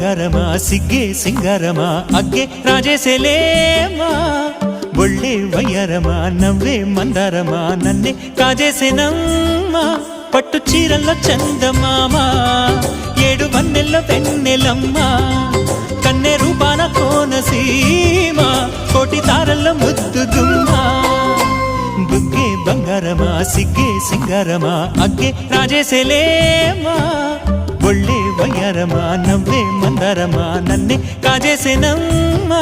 బంగారమా సిగ్గే సింగారమా అగ్గే రాజేసేలేమా ఒళ్ళే వయ్యారమా నవ్వే మందారమా నన్నే కాజేసేనమ్మా పట్టు చీరల్లో చందమామా ఏడు వన్నెల్లో వెన్నెలమ్మా కన్నె రూపాన కోనసీమ కోటి తారల్లో ముద్దుదుమ్మా బుగ్గే బంగారమా సిగ్గే సింగారమా అగ్గే రాజేసేలేమా ఒళ్ళే వయ్యారమా నవ్వే మందారమా నన్నే కాజేసేనమ్మా